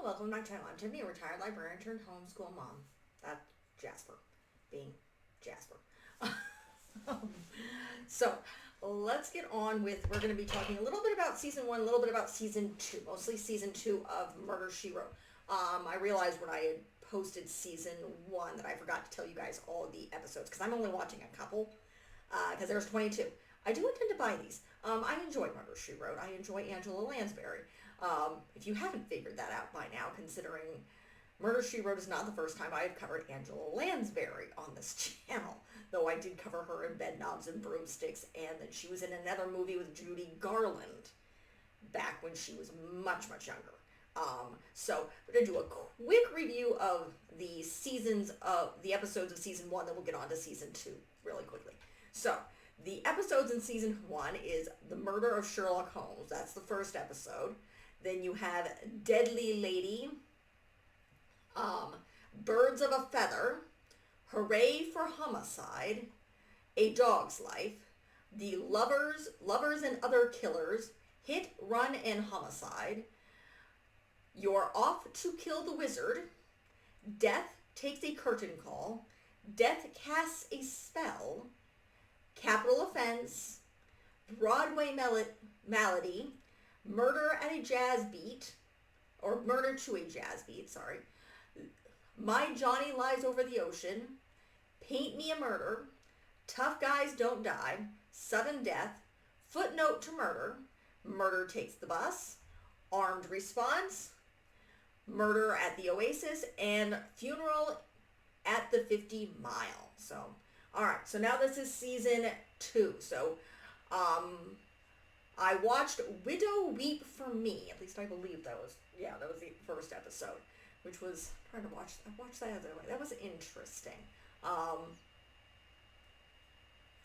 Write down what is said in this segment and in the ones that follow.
welcome to my channel. I'm Tiffany, a retired librarian turned homeschool mom. That's Jasper, being Jasper. So, let's get on with, we're going to be talking a little bit about season 1, a little bit about season 2, mostly season 2 of Murder, She Wrote. I realized when I had posted season 1 that I forgot to tell you guys all the episodes, because I'm only watching a couple, because there's 22. I do intend to buy these. I enjoy Murder, She Wrote. I enjoy Angela Lansbury. If you haven't figured that out by now, considering Murder, She Wrote is not the first time I've covered Angela Lansbury on this channel, though I did cover her in Bed Knobs and Broomsticks, and then she was in another movie with Judy Garland back when she was much, much younger. So we're going to do a quick review of the episodes of season 1, then we'll get on to season 2 really quickly. So, the episodes in season 1 is The Murder of Sherlock Holmes. That's the first episode. Then you have Deadly Lady, Birds of a Feather, Hooray for Homicide, A Dog's Life, The Lovers and Other Killers, Hit, Run, and Homicide, You're Off to Kill the Wizard, Death Takes a Curtain Call, Death Casts a Spell, Capital Offense, Broadway Malady, Murder at a Jazz Beat, or Murder to a Jazz Beat, sorry, My Johnny Lies Over the Ocean, Paint Me a Murder, Tough Guys Don't Die, Sudden Death, Footnote to Murder, Murder Takes the Bus, Armed Response, Murder at the Oasis, and Funeral at the 50 Mile. So, alright, so now this is season 2. So, I watched Widow Weep for Me. At least I believe that was the first episode, which was, I watched that other way. That was interesting. I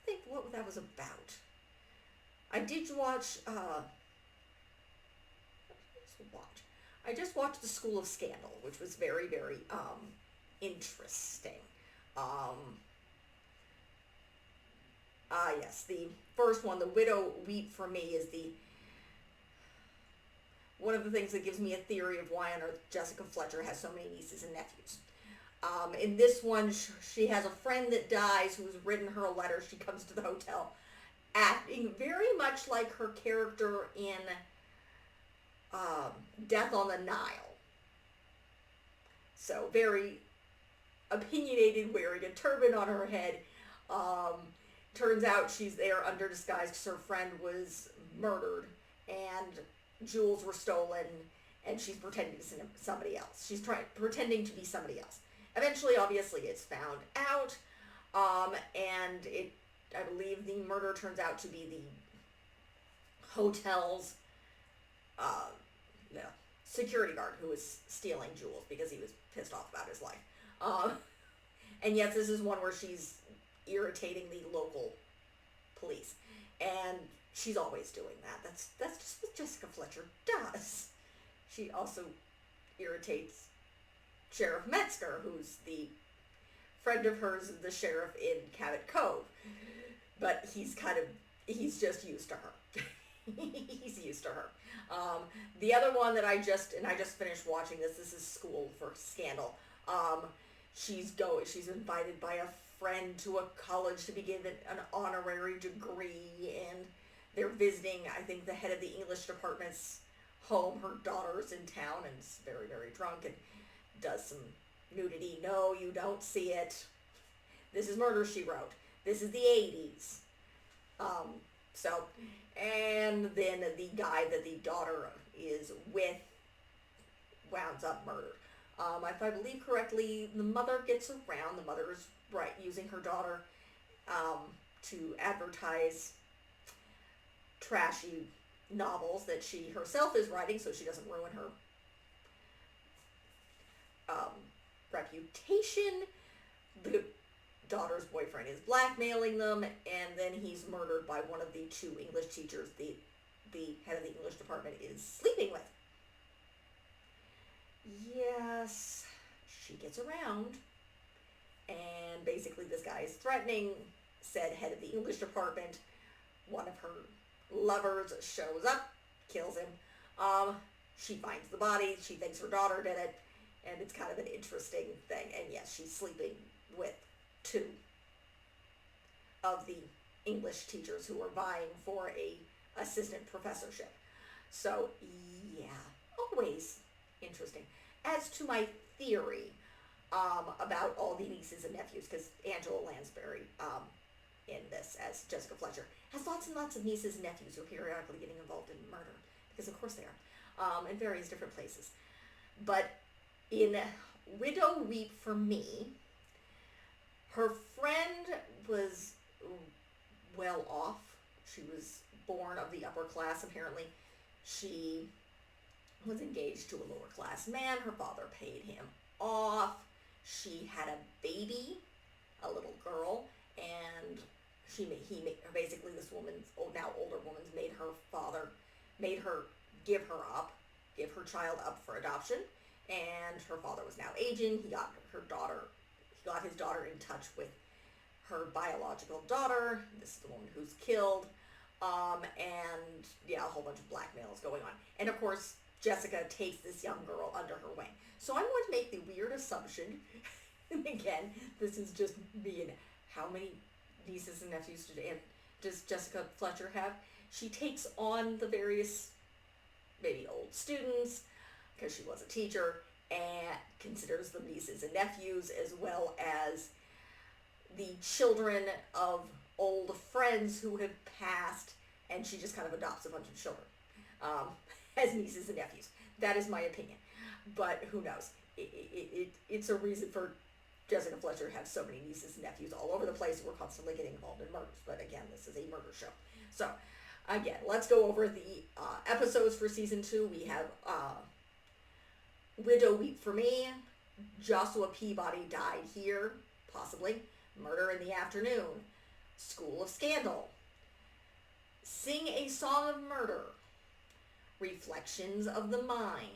think what that was about. I did watch, I just watched The School of Scandal, which was very, very, interesting. Yes, the first one, The Widow Weep for Me, is one of the things that gives me a theory of why on earth Jessica Fletcher has so many nieces and nephews. In this one, she has a friend that dies who's written her a letter. She comes to the hotel acting very much like her character in Death on the Nile. So, very opinionated, wearing a turban on her head. Turns out she's there under disguise because her friend was murdered and jewels were stolen, and she's pretending to be somebody else. She's pretending to be somebody else. Eventually, obviously, it's found out, and I believe the murder turns out to be the hotel's security guard who was stealing jewels because he was pissed off about his life. And yes, this is one where she's irritating the local police, and she's always doing that. That's just what Jessica Fletcher does. She also irritates Sheriff Metzger, who's the friend of hers, the sheriff in Cabot Cove, but he's just used to her. He's used to her. The other one that I just finished watching this is School for Scandal. She's invited by a friend to a college to be given an honorary degree, and they're visiting, I think, the head of the English department's home. Her daughter's in town and is very, very drunk and does some nudity. No, you don't see it. This is Murder, She Wrote. This is the 80s. And then the guy that the daughter is with wounds up murdered. If I believe correctly, the mother gets around. The mother is using her daughter to advertise trashy novels that she herself is writing, so she doesn't ruin her reputation. The daughter's boyfriend is blackmailing them, and then he's murdered by one of the 2 English teachers the head of the English department is sleeping with. Yes, she gets around, and basically this guy is threatening said head of the English department. One of her lovers shows up, kills him. she finds the body. She thinks her daughter did it, and it's kind of an interesting thing. And yes, she's sleeping with two of the English teachers who are vying for a assistant professorship. So yeah, always interesting. As to my theory about all the nieces and nephews, because Angela Lansbury in this as Jessica Fletcher has lots and lots of nieces and nephews who are periodically getting involved in murder, because of course they are, in various different places. But in Widow Weep for Me, her friend was well off. She was born of the upper class, apparently. She was engaged to a lower class man. Her father paid him off. She had a baby, a little girl, and basically this woman's, now older woman's, made her give her child up for adoption, and her father was now aging. He got his daughter in touch with her biological daughter. This is the woman who's killed, and yeah, a whole bunch of blackmail is going on. And of course, Jessica takes this young girl under her wing. So I'm going to make the weird assumption, and again, this is just me, and how many nieces and nephews does Jessica Fletcher have? She takes on the various, maybe old students, because she was a teacher, and considers them nieces and nephews, as well as the children of old friends who have passed, and she just kind of adopts a bunch of children as nieces and nephews. That is my opinion, but who knows? It's a reason for Jessica Fletcher to have so many nieces and nephews all over the place who are constantly getting involved in murders. But again, this is a murder show. So again, let's go over the episodes for season 2. We have Widow Weep for Me, Joshua Peabody Died Here, possibly, Murder in the Afternoon, School of Scandal, Sing a Song of Murder, Reflections of the Mind,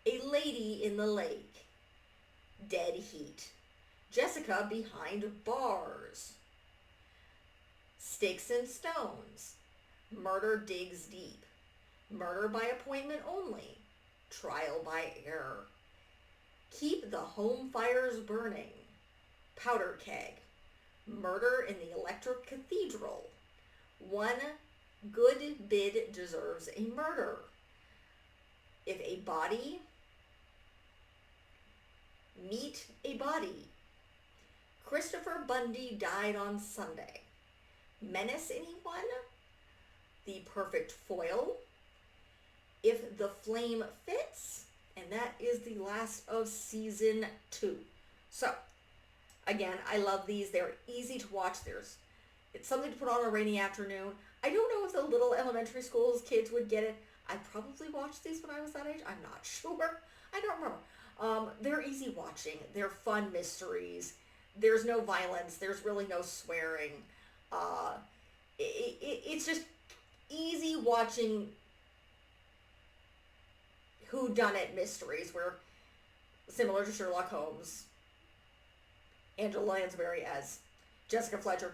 A Lady in the Lake, Dead Heat, Jessica Behind Bars, Sticks and Stones, Murder Digs Deep, Murder by Appointment Only, Trial by Error, Keep the Home Fires Burning, Powder Keg, Murder in the Electric Cathedral, One Good Bid Deserves a Murder, If a Body, Meet a Body, Christopher Bundy Died on Sunday, Menace Anyone, The Perfect Foil, If the Flame Fits, and that is the last of season 2. So, again, I love these. They're easy to watch. It's something to put on a rainy afternoon. I don't know if the little elementary schools kids would get it. I probably watched these when I was that age. I'm not sure. I don't remember. They're easy watching. They're fun mysteries. There's no violence. There's really no swearing. It's just easy watching whodunit mysteries, where, similar to Sherlock Holmes, Angela Lansbury as Jessica Fletcher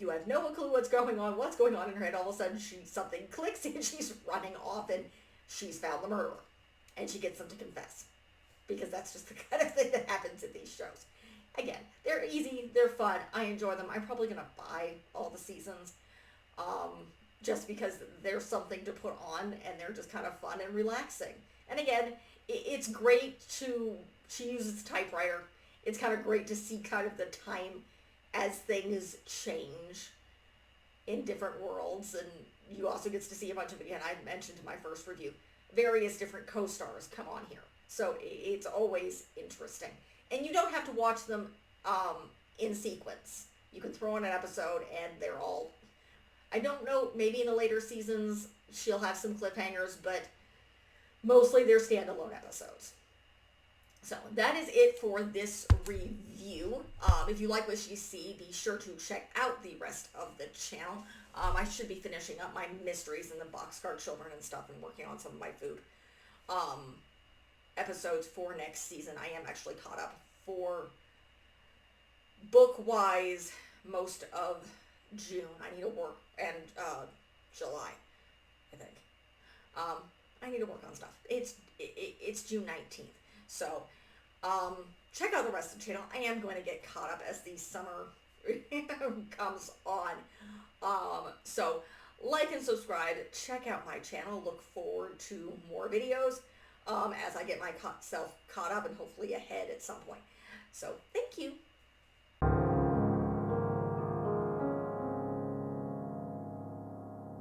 you have no clue what's going on in her head. All of a sudden something clicks and she's running off and she's found the murderer. And she gets them to confess. Because that's just the kind of thing that happens in these shows. Again, they're easy, they're fun, I enjoy them. I'm probably going to buy all the seasons. Just because there's something to put on and they're just kind of fun and relaxing. And again, it's great she uses a typewriter. It's kind of great to see kind of the time as things change in different worlds. And you also get to see a bunch of, again, I mentioned in my first review, various different co-stars come on here. So it's always interesting. And you don't have to watch them in sequence. You can throw in an episode and they're all, I don't know, maybe in the later seasons she'll have some cliffhangers, but mostly they're standalone episodes. So that is it for this review. If you like what you see, be sure to check out the rest of the channel. I should be finishing up my mysteries and the Boxcar Children and stuff and working on some of my food episodes for next season. I am actually caught up for book-wise most of June. I need to work, and July, I think. I need to work on stuff. It's June 19th. So, check out the rest of the channel. I am going to get caught up as the summer comes on. So, like and subscribe. Check out my channel. Look forward to more videos as I get myself caught up and hopefully ahead at some point. So, thank you.